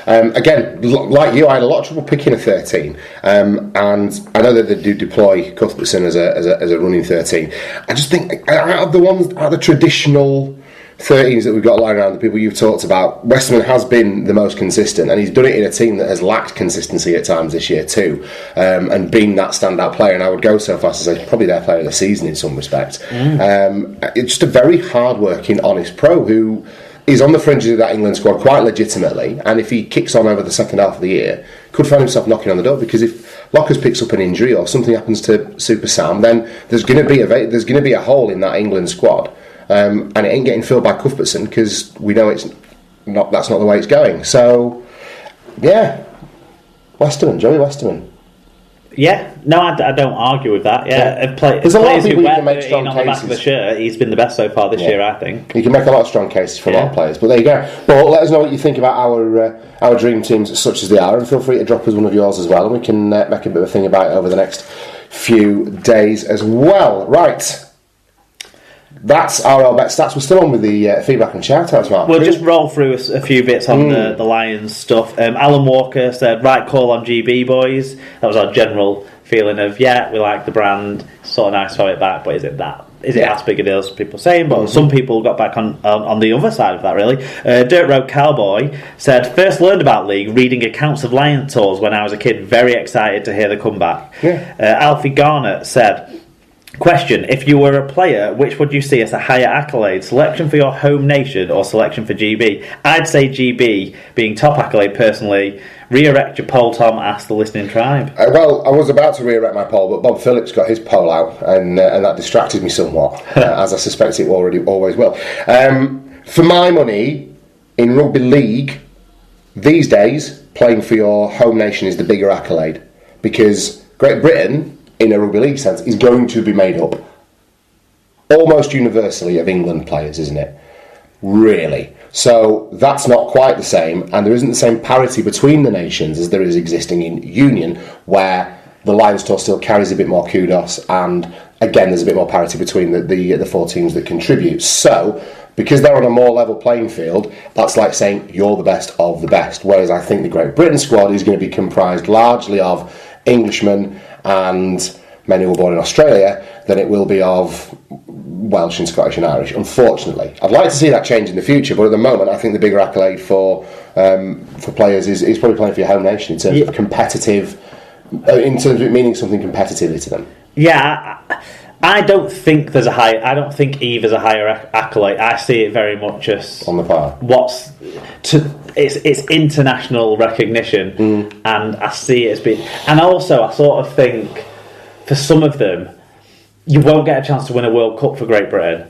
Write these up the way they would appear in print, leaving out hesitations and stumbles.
Again, like you, I had a lot of trouble picking a 13, and I know that they do deploy Cuthbertson as a running 13. I just think out of the traditional 13s that we've got lying around, the people you've talked about, Westerman has been the most consistent, and he's done it in a team that has lacked consistency at times this year too, and been that standout player. And I would go so far as to say probably their player of the season in some respect. It's just a very hard-working, honest pro who is on the fringes of that England squad quite legitimately, and if he kicks on over the second half of the year, could find himself knocking on the door, because if Lockers picks up an injury or something happens to Super Sam, then there's going to be a hole in that England squad. And it ain't getting filled by Cuthbertson, because we know that's not the way it's going. So, yeah, Joey Westerman. Yeah, no, I don't argue with that. Yeah, there's a lot of people who can make strong on the back of the shirt. He's been the best so far this year, I think. You can make a lot of strong cases for a lot of players, but there you go. Well, let us know what you think about our dream teams, such as they are, and feel free to drop us one of yours as well, and we can make a bit of a thing about it over the next few days as well. Right. That's our all bet stats. We're still on with the feedback and shout-outs, Mark. We'll just roll through a few bits on the Lions stuff. Alan Walker said, right call on GB, boys. That was our general feeling of, we like the brand. Sort of nice to have it back, but is it that? Is it as big a deal as people saying? But some people got back on the other side of that, really. Dirt Road Cowboy said, first learned about League reading accounts of Lion tours when I was a kid. Very excited to hear the comeback. Alfie Garnett said, question, if you were a player, which would you see as a higher accolade? Selection for your home nation or selection for GB? I'd say GB being top accolade personally. Re-erect your poll, Tom, asked the listening tribe. Well, I was about to re-erect my poll, but Bob Phillips got his poll out, and that distracted me somewhat, as I suspect it always will. For my money, in rugby league, these days, playing for your home nation is the bigger accolade, because Great Britain, in a rugby league sense, is going to be made up almost universally of England players, isn't it? Really. So that's not quite the same, and there isn't the same parity between the nations as there is existing in Union, where the Lions tour still carries a bit more kudos, and again there's a bit more parity between the four teams that contribute. So, because they're on a more level playing field, that's like saying you're the best of the best, whereas I think the Great Britain squad is going to be comprised largely of Englishmen and men who were born in Australia than it will be of Welsh and Scottish and Irish, unfortunately. I'd like to see that change in the future, but at the moment I think the bigger accolade for players is probably playing for your home nation in terms of competitive, in terms of it meaning something competitively to them. Yeah, I don't think there's I don't think either's a higher accolade. I see it very much as on the par. It's international recognition, and I see it as being. And also, I sort of think for some of them, you won't get a chance to win a World Cup for Great Britain,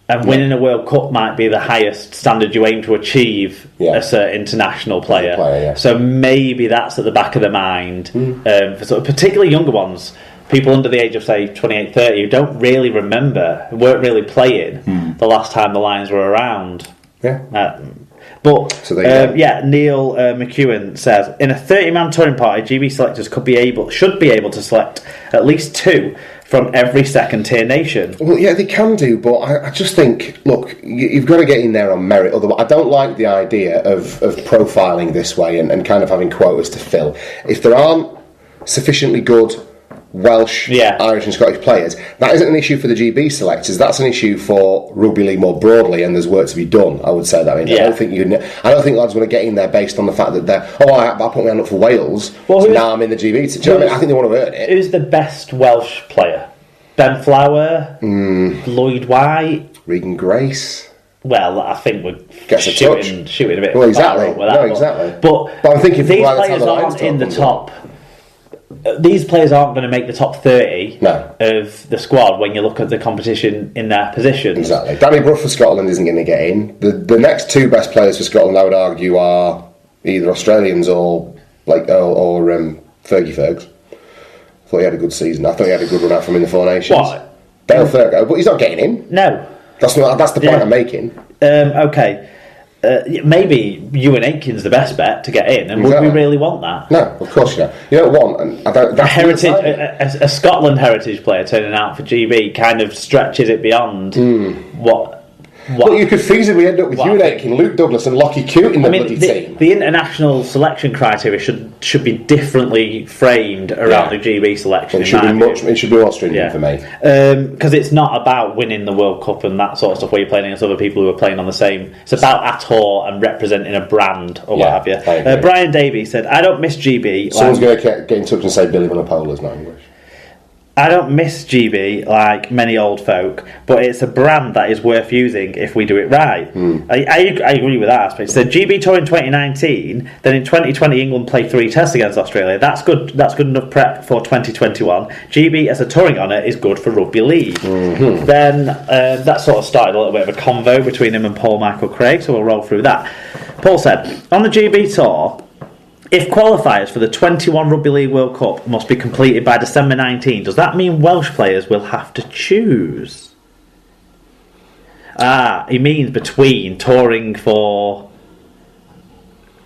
and winning a World Cup might be the highest standard you aim to achieve as an international player. So maybe that's at the back of the mind for sort of particularly younger ones. People under the age of, say, 28, 30 who don't really remember, who weren't really playing the last time the Lions were around. Neil McEwen says, in a 30-man touring party, GB selectors should be able to select at least two from every second-tier nation. Well, yeah, they can do, but I just think, look, you've got to get in there on merit. Otherwise, I don't like the idea of profiling this way and kind of having quotas to fill. If there aren't sufficiently good Welsh, Irish and Scottish players, that isn't an issue for the GB selectors. That's an issue for rugby league more broadly, and there's work to be done. I would say that. I don't think lads want to get in there based on the fact that I put my hand up for Wales, so now I'm in the GB. Do you know what I mean? I think they want to earn it. Who's the best Welsh player? Ben Flower, Lloyd White, Regan Grace. Well, I think we're shooting a bit. Well, exactly. Exactly. But I'm thinking these players aren't in the top. These players aren't going to make the top 30 of the squad when you look at the competition in their positions. Exactly. Danny Brough for Scotland isn't going to get in. The next two best players for Scotland, I would argue, are either Australians or Fergie Fergs. I thought he had a good season. I thought he had a good run out from in the Four Nations. What? Dale Fergo, but he's not getting in. No. That's the point I'm making. Okay. Maybe Ewan Aitken's the best bet to get in, and would we really want that? No, of course you don't. You don't want a Scotland heritage player turning out for GB kind of stretches it beyond what. But you could feasibly end up with Ewan Aitken, Luke Douglas, and Lockie Coote in the bloody team. The international selection criteria should be differently framed around the GB selection. It should be more stringent for me. Because it's not about winning the World Cup and that sort of stuff where you're playing against other people who are playing on the same. It's about Ator and representing a brand or what have you. Brian Davies said, I don't miss GB. Someone's going to get in touch and say Billy Vannapola's not English. I don't miss GB like many old folk, but it's a brand that is worth using if we do it right. I agree with that aspect. So GB Tour in 2019, then in 2020 England played 3 tests against Australia. That's good enough prep for 2021. GB as a touring honour is good for rugby league. Then that sort of started a little bit of a convo between him and Paul Michael Craig, so we'll roll through that. Paul said, on the GB Tour, if qualifiers for the 21 Rugby League World Cup must be completed by December 19, does that mean Welsh players will have to choose? He means between touring for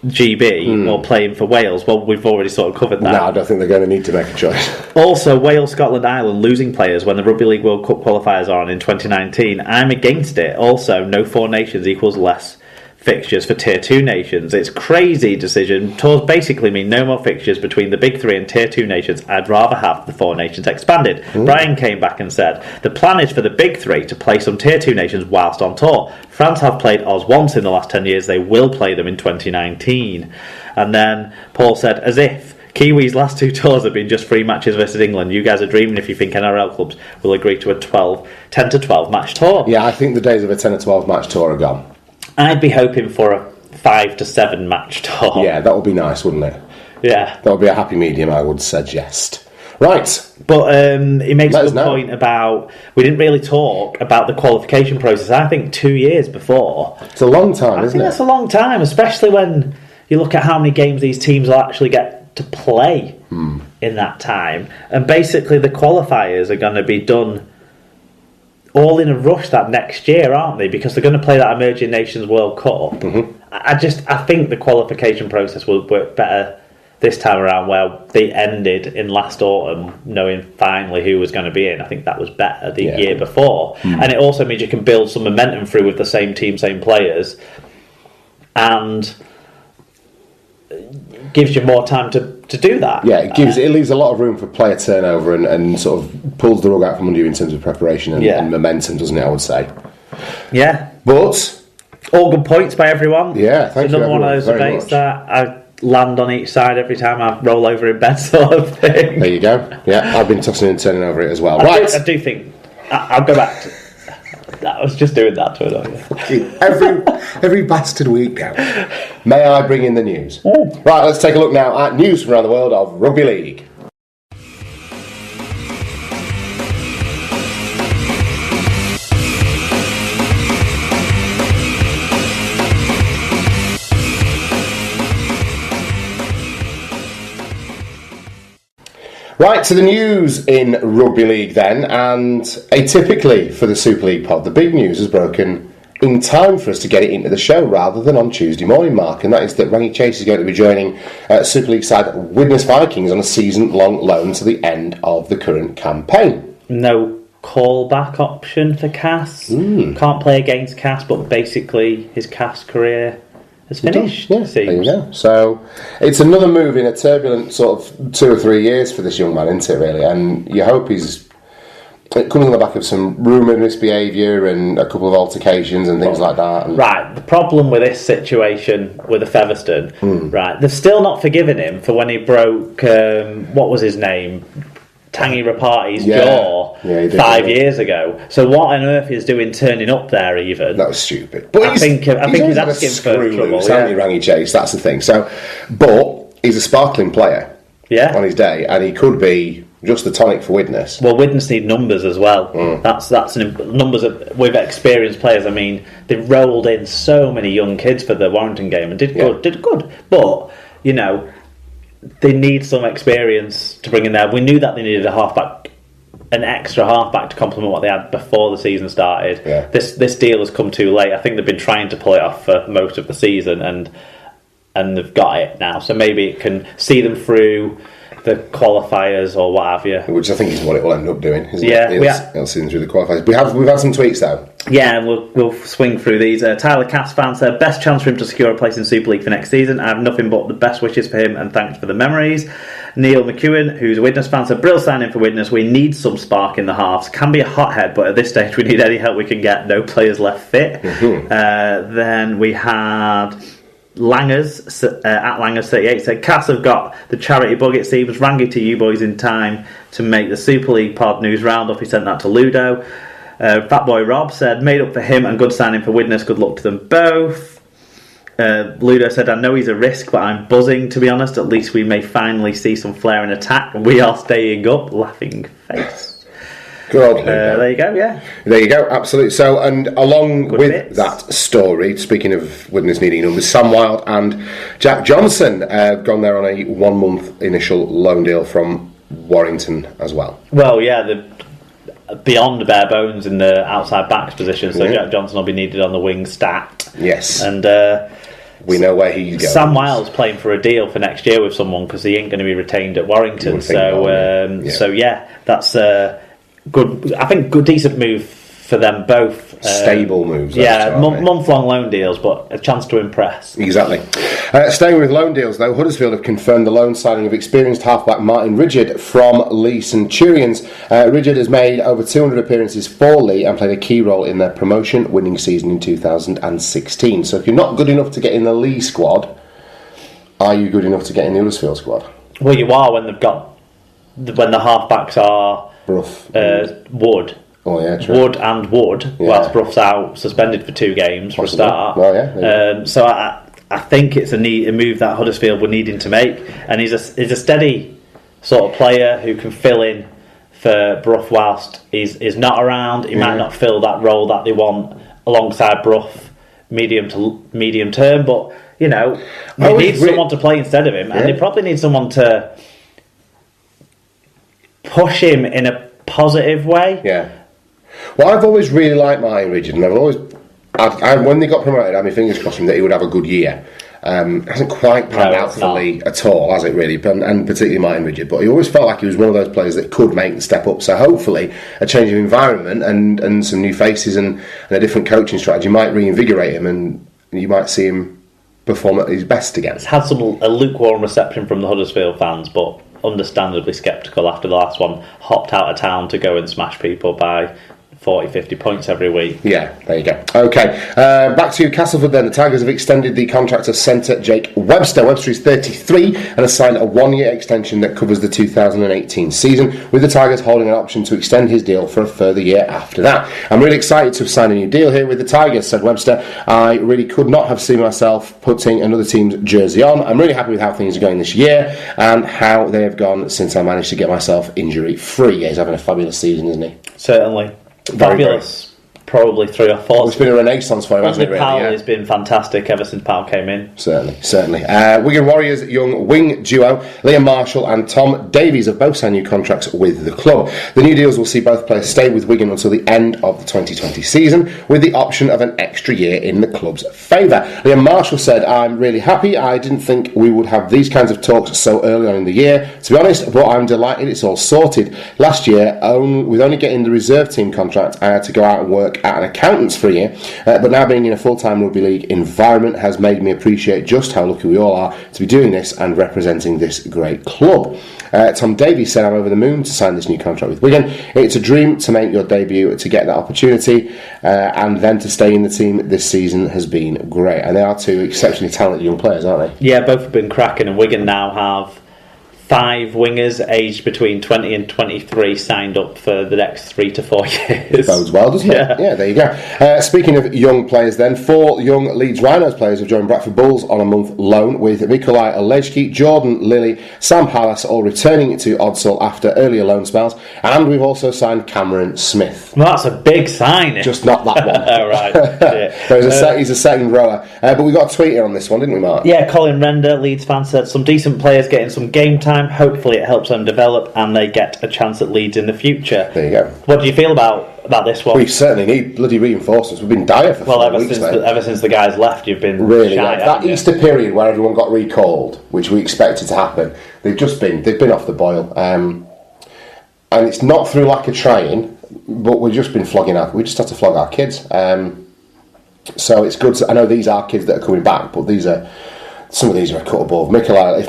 GB or playing for Wales. Well, we've already sort of covered that. No, I don't think they're going to need to make a choice. Also, Wales, Scotland, Ireland losing players when the Rugby League World Cup qualifiers are on in 2019. I'm against it. Also, no 4 nations equals less fixtures for Tier 2 nations. It's crazy decision. Tours basically mean no more fixtures between the Big 3 and Tier 2 nations. I'd rather have the 4 nations expanded. Brian came back and said, the plan is for the Big 3 to play some Tier 2 nations whilst on tour. France have played Oz once in the last 10 years. They will play them in 2019. And then Paul said, as if Kiwis' last 2 tours have been just 3 matches versus England. You guys are dreaming if you think NRL clubs will agree to a 10 to 12 match tour. Yeah, I think the days of a 10 to 12 match tour are gone. I'd be hoping for a 5 to 7 match tour. Yeah, that would be nice, wouldn't it? Yeah. That would be a happy medium, I would suggest. Right. But he makes a good point about, we didn't really talk about the qualification process. I think 2 years before. It's a long time, isn't it? I think that's a long time, especially when you look at how many games these teams will actually get to play in that time. And basically the qualifiers are going to be done all in a rush that next year, aren't they? Because they're going to play that Emerging Nations World Cup. I think the qualification process will work better this time around, where they ended in last autumn knowing finally who was going to be in. I think that was better the year before. And it also means you can build some momentum through with the same team, same players, and gives you more time to do that. Yeah, it leaves a lot of room for player turnover and sort of pulls the rug out from under you in terms of preparation and momentum, doesn't it, I would say. Yeah. But all good points by everyone. Yeah, thank you. Another one of those debates that I land on each side every time I roll over in bed, sort of thing. There you go. Yeah, I've been tossing and turning over it as well. I do think I'll go back to, I was just doing that to it. Every bastard week now. May I bring in the news? Right, let's take a look now at news from around the world of rugby league. Right, to the news in rugby league then, and atypically for the Super League pod, the big news has broken in time for us to get it into the show rather than on Tuesday morning, Mark, and that is that Rangy Chase is going to be joining Super League side Widnes Vikings on a season-long loan to the end of the current campaign. No callback option for Cass. Can't play against Cass, but basically his Cass career has finished. Yeah, there you go. So it's another move in a turbulent sort of 2 or 3 years for this young man, isn't it, really? And you hope it comes on the back of some rumoured misbehaviour and a couple of altercations and things like that. Right, the problem with this situation with the Featherstone, right, they've still not forgiven him for when he broke, what was his name? Tangi Rapati's jaw 5 years ago. So what on earth is doing turning up there even? That was stupid. But I think he's asking for trouble. Rangy Chase, that's the thing. So, but he's a sparkling player on his day, and he could be just the tonic for Widnes. Well, Widnes need numbers as well. That's numbers with experienced players. I mean, they rolled in so many young kids for the Warrington game and did good. But, you know, they need some experience to bring in there. We knew that they needed an extra halfback to complement what they had before the season started. Yeah. This deal has come too late. I think they've been trying to pull it off for most of the season, and they've got it now. So maybe it can see them through the qualifiers or what have you. Which I think is what it will end up doing, isn't it? It'll see them through the qualifiers. We've had some tweets though. Yeah, we'll swing through these. Tyler Cass fan said, best chance for him to secure a place in Super League for next season. I have nothing but the best wishes for him and thanks for the memories. Neil McEwen, who's a Widnes fan, said, Brill signing for Widnes. We need some spark in the halves. Can be a hothead, but at this stage we need any help we can get. No players left fit. Then we had Langers, at Langers38, said, Cass have got the charity bug, it seems. Rang it to you boys in time to make the Super League pod news roundup. He sent that to Ludo. Fatboy Rob said, made up for him and good signing for Widnes. Good luck to them both. Ludo said, I know he's a risk, but I'm buzzing, to be honest. At least we may finally see some flair in attack. We are staying up. Laughing face. Good old Ludo. There you go, yeah. There you go, absolutely. So, and along Good with bits. that story, speaking of Widnes needing numbers, Sam Wilde and Jack Johnson have gone there on a 1 month initial loan deal from Warrington as well. Well, yeah, the beyond the bare bones in the outside backs position, so Jack Johnson will be needed on the wing stat. Yes. And we know where he's going. Sam Wilde's playing for a deal for next year with someone because he ain't going to be retained at Warrington. So yeah, that's good. I think good, decent move for them both. Stable moves. Month-long loan deals, but a chance to impress. Exactly. Staying with loan deals, though, Huddersfield have confirmed the loan signing of experienced halfback Martin Rigid from Lee Centurions. Rigid has made over 200 appearances for Lee and played a key role in their promotion-winning season in 2016. So if you're not good enough to get in the Lee squad, are you good enough to get in the Huddersfield squad? Well, you are when the halfbacks are Wood. Oh yeah, true. Wood and Wood, whilst Bruff's out suspended for 2 games for a start. Well, yeah. So I think it's a move that Huddersfield were needing to make, and he's a steady sort of player who can fill in for Bruff whilst he's not around. He might not fill that role that they want alongside Bruff medium term, but you know, they need someone to play instead of him, and they probably need someone to push him in a positive way. Yeah. Well, I've always really liked Martin Rigid, and when they got promoted, I had my fingers crossed him that he would have a good year. It hasn't quite panned out for Lee at all, has it really? And particularly Martin Rigid, but he always felt like he was one of those players that could make the step up. So hopefully, a change of environment and some new faces and a different coaching strategy might reinvigorate him, and you might see him perform at his best again. It's had a lukewarm reception from the Huddersfield fans, but understandably sceptical after the last one. Hopped out of town to go and smash people by 40-50 points every week. Yeah, there you go. Okay, back to Castleford then. The Tigers have extended the contract of centre Jake Webster. Webster is 33 and has signed a 1-year extension that covers the 2018 season, with the Tigers holding an option to extend his deal for a further year after that. I'm really excited to have signed a new deal here with the Tigers, said Webster. I really could not have seen myself putting another team's jersey on. I'm really happy with how things are going this year and how they have gone since I managed to get myself injury-free. Yeah, he's having a fabulous season, isn't he? Certainly. Fabulous. Probably 3 or 4. Well, it's been a renaissance for him, hasn't it? Really? Powell has been fantastic ever since Powell came in. Certainly. Wigan Warriors young wing duo Liam Marshall and Tom Davies have both signed new contracts with the club. The new deals will see both players stay with Wigan until the end of the 2020 season, with the option of an extra year in the club's favour. Liam Marshall said, I'm really happy. I didn't think we would have these kinds of talks so early on in the year, to be honest, but I'm delighted it's all sorted. Last year, with only getting the reserve team contract, I had to go out and work at an accountant's for a year, but now being in a full-time rugby league environment has made me appreciate just how lucky we all are to be doing this and representing this great club. Tom Davies said, I'm over the moon to sign this new contract with Wigan. It's a dream to make your debut, to get that opportunity, and then to stay in the team this season has been great. And they are 2 exceptionally talented young players, aren't they? Yeah, both have been cracking, and Wigan now have 5 wingers aged between 20 and 23 signed up for the next 3 to 4 years. Bodes well, doesn't it? Yeah, there you go. Speaking of young players then, 4 young Leeds Rhinos players have joined Bradford Bulls on a month loan, with Mikolai Olejki, Jordan Lilly, Sam Pallas all returning to Odsal after earlier loan spells, and we've also signed Cameron Smith. Well, that's a big signing. Just not that one. Oh, right. Yeah. He's a second rower. But we got a tweet here on this one, didn't we, Mark? Yeah, Colin Render, Leeds fan, said some decent players getting some game time time. Hopefully it helps them develop and they get a chance at Leeds in the future. There you go. What do you feel about this one? We certainly need bloody reinforcements. We've been dire for 4 weeks, mate. Ever since the guys left, you've been really shy, that Easter period where everyone got recalled, which we expected to happen. They've been off the boil, and it's not through lack of trying, but we just had to flog our kids. So it's good. I know these are kids that are coming back, but some of these are a cut above. Mikel,